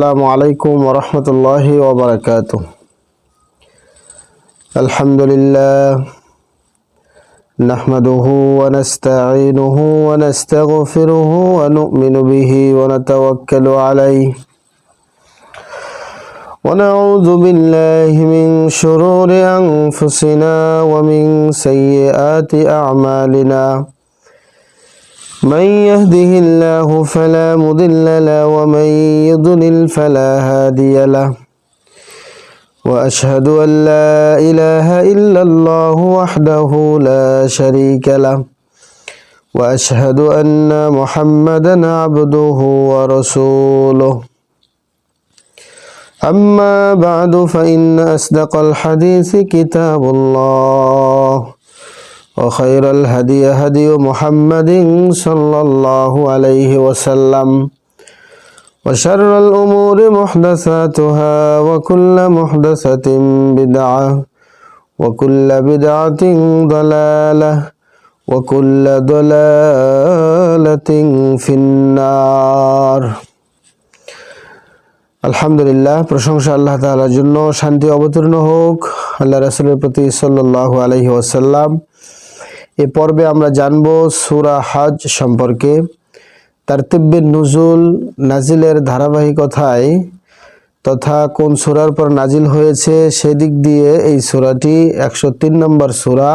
السلام عليكم ورحمة الله وبركاته. الحمد لله نحمده ونستعينه ونستغفره ونؤمن به ونتوكل عليه ونعوذ بالله من شرور أنفسنا ومن سيئات أعمالنا. من يهده الله فلا مضل له ومن يضلل فلا هادي له وأشهد أن لا إله إلا الله وحده لا شريك له وأشهد أن محمدا عبده ورسوله. أما بعد فإن أصدق الحديث كتاب الله وخير الهدي هدي محمد صلى الله عليه وسلم وشر الأمور محدثاتها وكل محدثة بدعة وكل بدعة ضلالة وكل ضلالة في النار. আলহামদুলিল্লাহ, প্রশংসা আল্লাহ তাআলার জন্য, শান্তি অবতীর্ণ হোক আল্লাহ রাসূলের প্রতি সাল্লাল্লাহু আলাইহি ওয়াসাল্লাম। এই পর্বে আমরা জানব সূরা হজ সম্পর্কে, তারতিবে নুজুল, নাজিলের ধারাবাহিকতায় তথা কোন সূরার পর নাজিল হয়েছে সেদিক দিয়ে এই সূরাটি 103 নম্বর সূরা।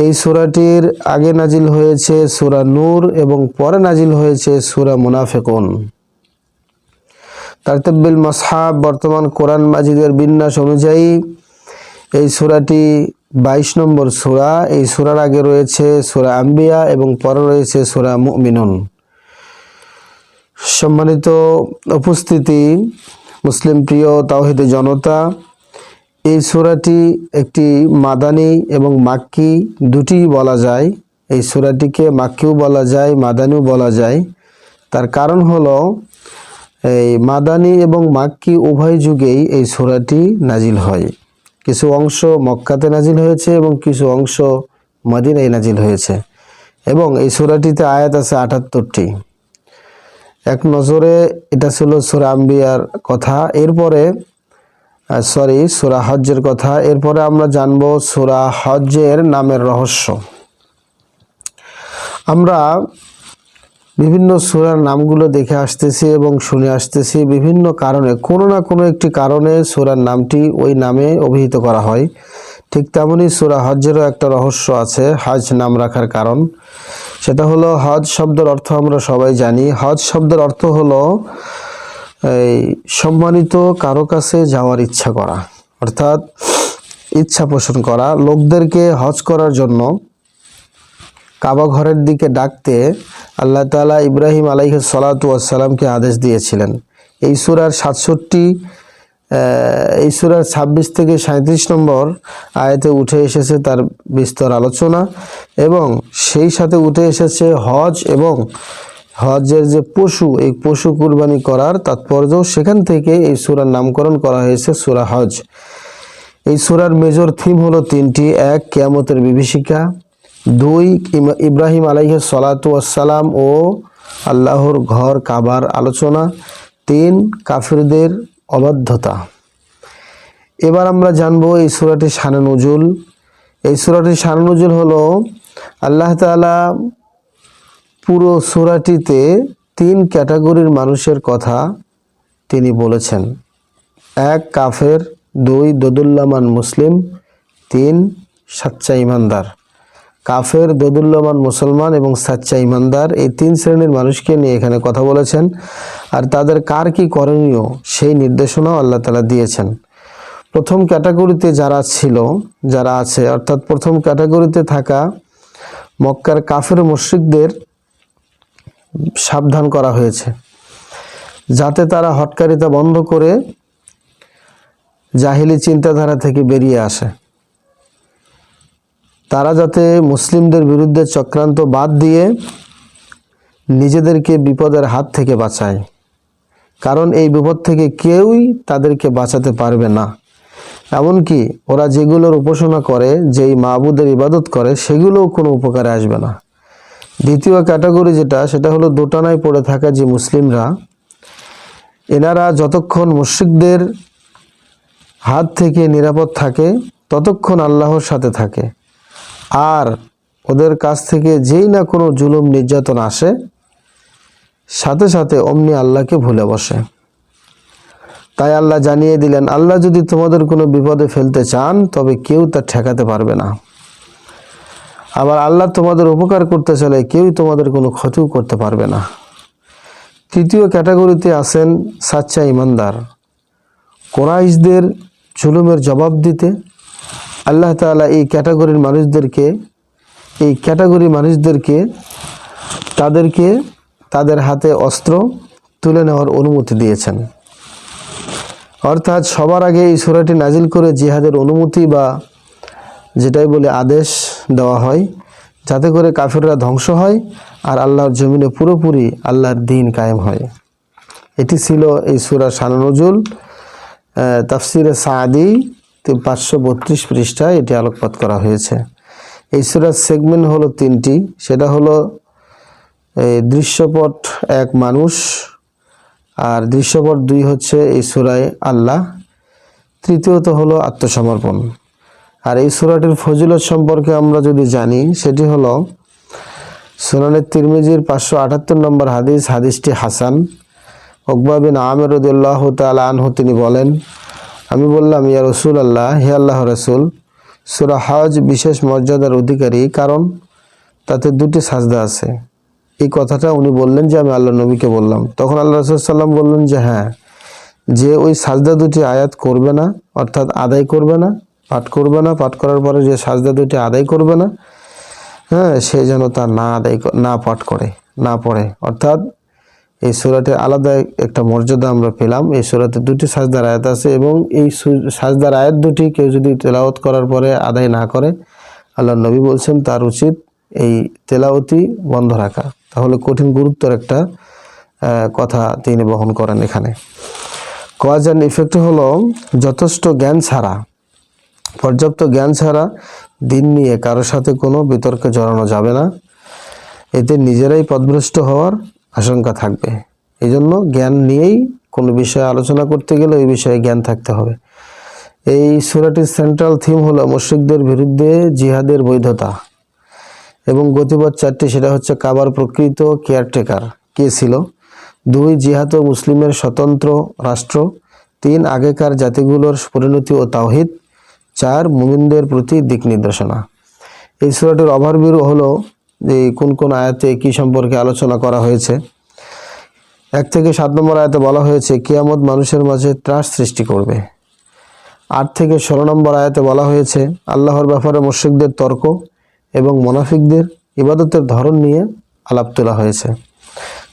এই সূরাটির আগে নাজিল হয়েছে সূরা নূর এবং পরে নাজিল হয়েছে সূরা মুনাফিকুন। তারতিবুল মুসহাব, বর্তমান কোরআন মাজিদের বিন্যাস অনুযায়ী এই সূরাটি 22 নম্বর সূরা। এই সূরার আগে রয়েছে সূরা আম্বিয়া এবং পরে রয়েছে সূরা মুমিনুন। সম্মানিত উপস্থিতি, মুসলিম প্রিয় তাওহীদি জনতা, এই সূরাটি একটি মাদানী এবং মাক্কি দুটিই বলা যায়। এই সূরাটিকে মাক্কিও বলা যায়, মাদানীও বলা যায়। তার কারণ হলো এই মাদানী এবং মাক্কি উভয় যুগেই এই সূরাটি নাজিল হয়। কিছু অংশ মক্কাতে নাজিল হয়েছে এবং কিছু অংশ মদিনায় নাজিল হয়েছে এবং এই সূরাটিতে আয়াত আছে 78টি। এক নজরে এটা ছিল সূরা আম্বিয়ার কথা, এরপরে সূরা হজ্জের কথা। এরপরে আমরা জানব সূরা হজ্জের নামের রহস্য। আমরা বিভিন্ন সূরার নামগুলো দেখে আসতেছি এবং শুনে আসতেছি। বিভিন্ন কারণে, কোনো না কোনো একটি কারণে সূরার নামটি ওই নামে অভিহিত করা হয়। ঠিক তেমনই সূরা হজ্জেরও একটা রহস্য আছে হজ নাম রাখার কারণ। সেটা হলো, হজ শব্দের অর্থ আমরা সবাই জানি। হজ শব্দের অর্থ হলো এই সম্মানিত কারো কাছে যাওয়ার ইচ্ছা করা, অর্থাৎ ইচ্ছা পোষণ করা। লোকদেরকে হজ করার জন্য কাবা ঘরের দিকে ডাকতে আল্লাহ তাআলা ইব্রাহিম আলাইহিস সালাতু ওয়াস সালামকে আদেশ দিয়েছিলেন। এই সূরার 26 থেকে 37 নম্বর আয়াতে উঠে এসেছে তার বিস্তর আলোচনা এবং সেই সাথে উঠে এসেছে হজ এবং হজের যে পশু, এই পশু কুরবানি করার তাৎপর্য। সেখান থেকে এই সূরার নামকরণ করা হয়েছে সূরা হজ। এই সূরার মেজর থিম হলো তিনটি: 1, কিয়ামতের বিভীষিকা; 2, ইব্রাহিম আলাইহিস সালাতু ওয়াস সালাম ও আল্লাহর ঘর কাবার আলোচনা; 3, কাফিরদের অবাধ্যতা। এবার আমরা জানবো এই সূরাটির শানে নুজুল। এই সূরাটির শানে নুজুল হলো, আল্লাহ তাআলা পুরো সূরাটিতে 3 ক্যাটাগরির মানুষের কথা তিনি বলেছেন: 1, কাফের; 2, দোদুল্যমান মুসলিম; 3, সাচ্চা ইমানদার। কাফের, দোদুল্যমান মুসলমান এবং সাচ্চা ইমানদার, এই 3 শ্রেণীর মানুষকে নিয়ে এখানে কথা বলেছেন। আর তাদের কার কি করণীয় সেই নির্দেশনাও আল্লাহ তাআলা দিয়েছেন। প্রথম ক্যাটাগরিতে যারা আছে, অর্থাৎ প্রথম ক্যাটাগরিতে থাকা মক্কার কাফের মুশরিকদের সাবধান করা হয়েছে, যাতে তারা হটকারিতা বন্ধ করে জাহিলি চিন্তাধারা থেকে বেরিয়ে আসে। তারা যাতে মুসলিমদের বিরুদ্ধে চক্রান্ত বাদ দিয়ে নিজেদেরকে বিপদের হাত থেকে বাঁচায়, কারণ এই বিপদ থেকে কেউই তাদেরকে বাঁচাতে পারবে না। এমনকি ওরা যেগুলোর উপাসনা করে, যেই মাবুদের ইবাদত করে, সেগুলোও কোনো উপকারে আসবে না। দ্বিতীয় ক্যাটাগরি সেটা হলো দোটানায় পড়ে থাকা যে মুসলিমরা, এনারা যতক্ষণ মুশরিকদের হাত থেকে নিরাপদ থাকে ততক্ষণ আল্লাহর সাথে থাকে, আর ওদের কাছ থেকে যেই না কোনো জুলুম নির্যাতন আসে সাথে সাথে অমনি আল্লাহকে ভুলে বসে। তাই আল্লাহ জানিয়ে দিলেন, আল্লাহ যদি তোমাদের কোনো বিপদে ফেলতে চান তবে কেউ তা ঠেকাতে পারবে না। আবার আল্লাহ তোমাদের উপকার করতে চাইলে কেউই তোমাদের কোনো ক্ষতিও করতে পারবে না। তৃতীয় ক্যাটাগরিতে আছেন সাচ্চা ইমানদার। কুরাইশদের জুলুমের জবাব দিতে আল্লাহ তাআলা এই ক্যাটাগরির মানুষদেরকে তাদের হাতে অস্ত্র তুলে নেওয়ার অনুমতি দিয়েছেন। অর্থাৎ সবার আগে এই সূরাটি নাজিল করে জিহাদের অনুমতি বা যেটাই বলে আদেশ দেওয়া হয়, যাতে করে কাফিররা ধ্বংস হয় আর আল্লাহর জমিনে পুরোপুরি আল্লাহর দ্বীন কায়েম হয়। এটি ছিল এই সূরা শানুন নুজুল। তাফসিরে সাদি 532 পৃষ্ঠায় এটি আলোকপাত করা হয়েছে। এই সূরার সেগমেন্ট হলো 3টি, সেটা হলো দৃশ্যপট 1 মানুষ, আর দৃশ্যপট 2 হচ্ছে এই সূরায় আল্লাহ, তৃতীয়ত হলো আত্মসমর্পণ। আর এই সূরাটির ফজিলত সম্পর্কে আমরা যদি জানি, সেটি হলো সুনানে তিরমিজির 578 নম্বর হাদিসটি হাসান। উকবা বিন আমির রাদিয়াল্লাহু তাআলা আনহু তিনি বলেন, আমি বললাম, ইয়া রাসূলুল্লাহ, হে আল্লাহর রাসূল, সূরা হজ বিশেষ মর্যাদার অধিকারী কারণ তাতে 2টি সাজদা আছে। এই কথাটা উনি বললেন যে আমি আল্লাহর নবীকে বললাম। তখন আল্লাহ রাসূল সাল্লাম বললেন যে হ্যাঁ, যে ওই সাজদা 2টি আয়াত করবে না, অর্থাৎ আদায় করবে না, পাঠ করবে না, পাঠ করার পরে যে সাজদা 2টি আদায় করবে না, হ্যাঁ, সে যেন তা না পাঠ করে, না পড়ে। অর্থাৎ এই সূরাটির আলাদা একটা মর্যাদা আমরা পেলাম। এই সূরাতে 2টি সাজদার আয়াত আছে এবং এই সাজদার আয়াত 2টি কেউ যদি তেলাওয়াত করার পরে আদায় না করে, আল্লাহর নবী বলছেন তার উচিত এই তেলাওয়াতই বন্ধ রাখা। তাহলে কঠিন গুরুত্বের একটা কথা তিনি বহন করেন এখানে। কজ অ্যান্ড ইফেক্ট হলো পর্যাপ্ত জ্ঞান ছাড়া দিন নিয়ে কারোর সাথে কোনো বিতর্কে জড়ানো যাবে না, এতে নিজেরাই পথভ্রষ্ট হওয়ার আশঙ্কা থাকবে। এই জন্য জ্ঞান নিয়েই কোনো বিষয়ে আলোচনা করতে গেলে ওই বিষয়ে জ্ঞান থাকতে হবে। এই সূরাটির সেন্ট্রাল থিম হলো মুশরিকদের বিরুদ্ধে জিহাদের বৈধতা এবং গতিপথ 4টি, সেটা হচ্ছে কাবার প্রকৃত কেয়ারটেকার কে ছিল, 2 জিহাদ ও মুসলিমের স্বতন্ত্র রাষ্ট্র, 3 আগেকার জাতিগুলোর পরিণতি ও তাওহীদ, 4 মুমিনদের প্রতি দিক নির্দেশনা। এই সূরাটির ওভারভিউ হলো যে কোন কোন আয়াতে কি সম্পর্কে আলোচনা করা হয়েছে। 1 থেকে 7 নম্বর আয়াতে বলা হয়েছে কিয়ামত মানুষের মাঝে ত্রাস সৃষ্টি করবে। 8 থেকে 16 নম্বর আয়াতে বলা হয়েছে আল্লাহর ব্যাপারে মুশরিকদের তর্ক এবং মুনাফিকদের ইবাদতের ধরন নিয়ে আলাপ তোলা হয়েছে।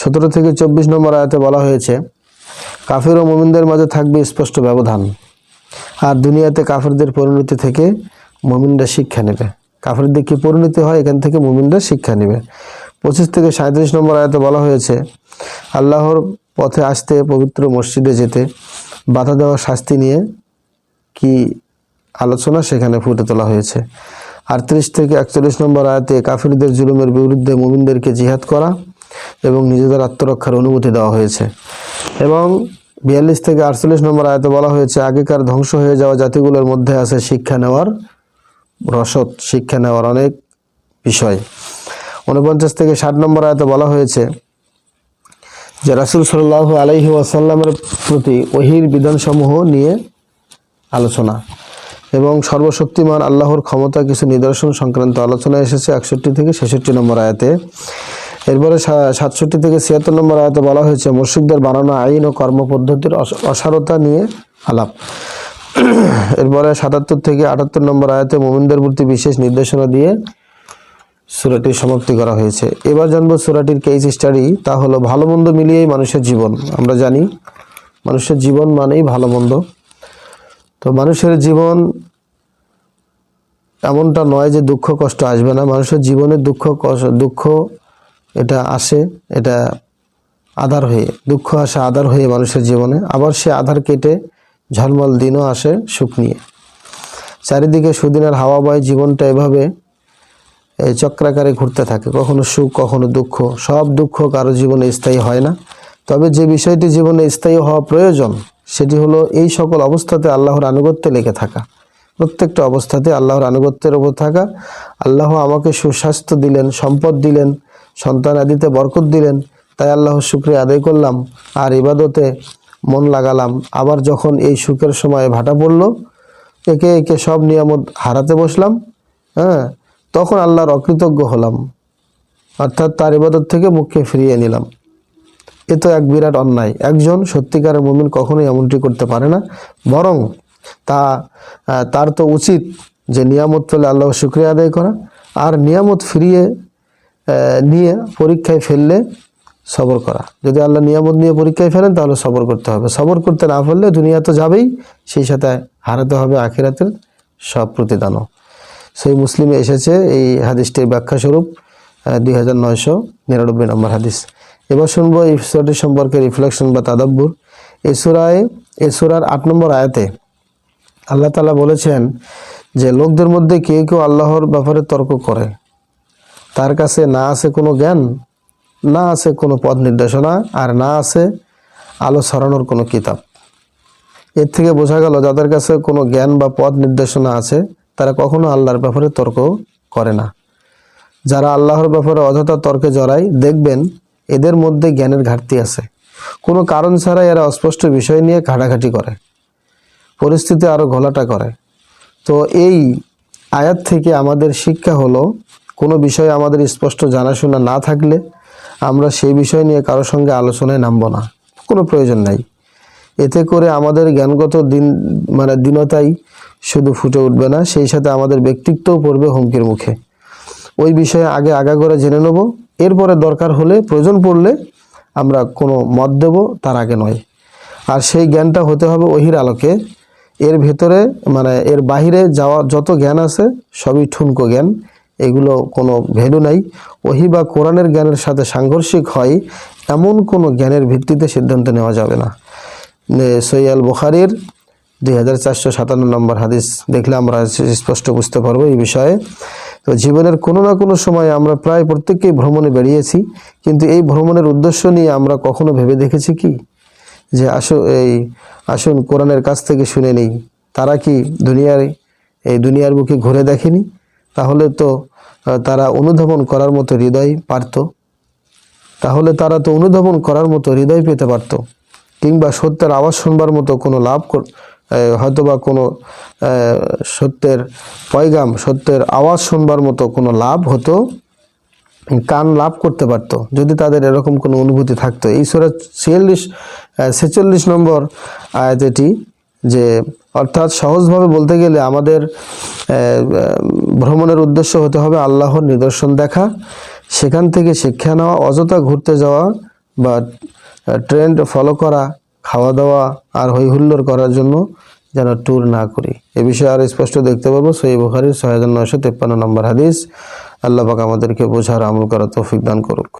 17 থেকে 24 নম্বর আয়াতে বলা হয়েছে কাফির ও মুমিনদের মাঝে থাকবে স্পষ্ট ব্যবধান, আর দুনিয়াতে কাফিরদের পরিণতি থেকে মুমিনরা শিক্ষা নেবে। কাফিরদের কি পরিণতি হয়, এখান থেকে মুমিনরা শিক্ষা নেবে। 25 থেকে 37 নম্বর আয়াতে বলা হয়েছে আল্লাহর পথে আসতে, পবিত্র মসজিদে যেতে বাধা দেওয়ার শাস্তি নিয়ে কি আলোচনা সেখানে ফুটে তোলা হয়েছে। 38 থেকে 41 নম্বর আয়াতে কাফিরদের জুলুমের বিরুদ্ধে মুমিনদেরকে জিহাদ করা এবং নিজেদের আত্মরক্ষার অনুমতি দেওয়া হয়েছে। এবং 42 থেকে 48 নম্বর আয়াতে বলা হয়েছে আগেকার ধ্বংস হয়ে যাওয়া জাতিগুলোর মধ্যে আছে শিক্ষা নেওয়ার অনেক বিষয়। 49 থেকে 60 নম্বর আয়াতে বলা হয়েছে যে রাসূল সাল্লাল্লাহু আলাইহি ওয়াসাল্লামের প্রতি ওহীর বিধানসমূহ নিয়ে আলোচনা এবং সর্বশক্তিমান আল্লাহর ক্ষমতা কিছু নিদর্শন সংক্রান্ত আলোচনা এসেছে 61 থেকে 66 নম্বর আয়াতে। এরপরে 67 থেকে 76 নম্বর আয়াতে বলা হয়েছে মুশরিকদের বানানো আইন ও কর্মপদ্ধতির অসারতা নিয়ে আলাপ। এরপরে 77 থেকে 78 নম্বর আয়াতে মুমিনদের প্রতি বিশেষ নির্দেশনা দিয়ে সূরাটির সমাপ্তি করা হয়েছে। এবার জানবো সূরাটির কেস স্টাডি, তা হলো ভালো মন্দ মিলিয়েই মানুষের জীবন। আমরা জানি মানুষের জীবন মানেই ভালো মন্দ। তো মানুষের জীবন এমনটা নয় যে দুঃখ কষ্ট আসবে না। মানুষের জীবনে দুঃখ এটা আসে, এটা আধার হয়ে, দুঃখ আসে আধার হয়ে মানুষের জীবনে, আবার সে আধার কেটে ঝলমল দিনও আসে সুখ নিয়ে। চারিদিকে সুদিনের হাওয়া বয়, জীবনটা এভাবে চক্রাকারে ঘুরতে থাকে, কখনো সুখ কখনো দুঃখ। সব দুঃখ কারো জীবনে স্থায়ী হয় না, তবে যে বিষয়টি জীবনে স্থায়ী হওয়া প্রয়োজন সেটি হলো এই সকল অবস্থাতে আল্লাহর আনুগত্যে লেগে থাকা, প্রত্যেকটা অবস্থাতে আল্লাহর আনুগত্যের উপর থাকা। আল্লাহ আমাকে সুস্বাস্থ্য দিলেন, সম্পদ দিলেন, সন্তান আদিতে বরকত দিলেন, তাই আল্লাহর শুকরিয়া আদায় করলাম আর ইবাদতে মন লাগালাম। আবার যখন এই সুখের সময় ভাটা পড়লো, একে একে সব নিয়ামত হারাতে বসলাম, তখন আল্লাহর অকৃতজ্ঞ হলাম, অর্থাৎ তার ইবাদত থেকে মুখকে ফিরিয়ে নিলাম। এ তো এক বিরাট অন্যায়। একজন সত্যিকারের মুমিন কখনোই এমনটি করতে পারে না, বরং তার তো উচিত যে নিয়ামত পেলে আল্লাহর শুকরিয়া আদায় করা, আর নিয়ামত ফিরিয়ে নিয়ে পরীক্ষায় ফেললে সবর করা। যদি আল্লাহ নিয়ামত নিয়ে পরীক্ষায় ফেলেন তাহলে সবর করতে হবে। সবর করতে না পারলে দুনিয়া তো যাবেই, সেই সাথে হারাতে হবে আখিরাতের সব প্রতিদানও। সেই মুসলিমে এসেছে এই হাদিসটির ব্যাখ্যা স্বরূপ 2999 নম্বর হাদিস। এবার শুনবো এই সূরাটি সম্পর্কে রিফ্লেকশন বা তাদাব্বুর। এই সূরার 8 নম্বর আয়াতে আল্লাহ তাআলা বলেছেন যে লোকদের মধ্যে কেউ কেউ আল্লাহর ব্যাপারে তর্ক করে, তার কাছে না আছে কোনো জ্ঞান, না আছে কোনো পথ নির্দেশনা, আর না আছে আলো ছড়ানোর কোনো কিতাব। এর থেকে বোঝা গেল যাদের কাছে কোনো জ্ঞান বা পথ নির্দেশনা আছে তারা কখনো আল্লাহর ব্যাপারে তর্ক করে না। যারা আল্লাহর ব্যাপারে অযথা তর্কে জড়ায়, দেখবেন এদের মধ্যে জ্ঞানের ঘাটতি আছে। কোনো কারণ ছাড়াই এরা অস্পষ্ট বিষয় নিয়ে ঘাটাঘাটি করে, পরিস্থিতি আরো ঘোলাটা করে। তো এই আয়াত থেকে আমাদের শিক্ষা হলো, কোনো বিষয়ে আমাদের স্পষ্ট জানাশোনা না থাকলে আমরা সেই বিষয় নিয়ে কারোর সঙ্গে আলোচনায় নামবো না, কোনো প্রয়োজন নাই। এতে করে আমাদের জ্ঞানগত দীনতাই শুধু ফুটে উঠবে না, সেই সাথে আমাদের ব্যক্তিত্বও পড়বে হুমকির মুখে। ওই বিষয়ে আগে আগাগোড়া জেনে নেব, এরপরে দরকার হলে, প্রয়োজন পড়লে আমরা কোনো মত দেব, তার আগে নয়। আর সেই জ্ঞানটা হতে হবে ওহির আলোকে। এর ভেতরে এর বাহিরে যাওয়া যত জ্ঞান আছে সবই ঠুনকো জ্ঞান, এগুলো কোনো ভ্যালু নাই। ওহি বা কোরআনের জ্ঞানের সাথে সাংঘর্ষিক হয় এমন কোনো জ্ঞানের ভিত্তিতে সিদ্ধান্ত নেওয়া যাবে না। সহিহ আল বুখারীর 2457 নম্বর হাদিস দেখলে আমরা স্পষ্ট বুঝতে পারবো এই বিষয়ে। তো জীবনের কোনো না কোনো সময় আমরা প্রায় প্রত্যেককেই ভ্রমণে বেরিয়েছি, কিন্তু এই ভ্রমণের উদ্দেশ্য নিয়ে আমরা কখনো ভেবে দেখেছি কি যে আসুন কোরআনের কাছ থেকে শুনে নেই, তারা কি দুনিয়ার বুকে ঘুরে দেখেনি? তাহলে তো তারা অনুধাবন করার মতো হৃদয় পারত, তাহলে তারা তো অনুধাবন করার মতো হৃদয় পেতে পারত, কিংবা সত্যের আওয়াজ শুনবার মতো কোনো লাভ, হয়তোবা কোনো সত্যের পয়গাম, সত্যের আওয়াজ শুনবার মতো কোনো লাভ হতো, কান লাভ করতে পারতো যদি তাদের এরকম কোনো অনুভূতি থাকতো। এই সূরা 46 নম্বর আয়াত এটি, যে অর্থাৎ সহজভাবে বলতে গেলে আমাদের ভ্রমণের উদ্দেশ্য হতে হবে আল্লাহর নিদর্শন দেখা, সেখান থেকে শিক্ষা নেওয়া, অযথা ঘুরতে যাওয়া বা ট্রেন্ড ফলো করা, খাওয়া দাওয়া আর হইহুল্লোড় করার জন্য যেন ট্যুর না করি। এ বিষয়ে আর স্পষ্ট দেখতে পাবো সহিহ বুখারীর 6953 নম্বর হাদিস। আল্লাহ পাক আমাদেরকে বোঝার আমল করার তৌফিক দান করুক।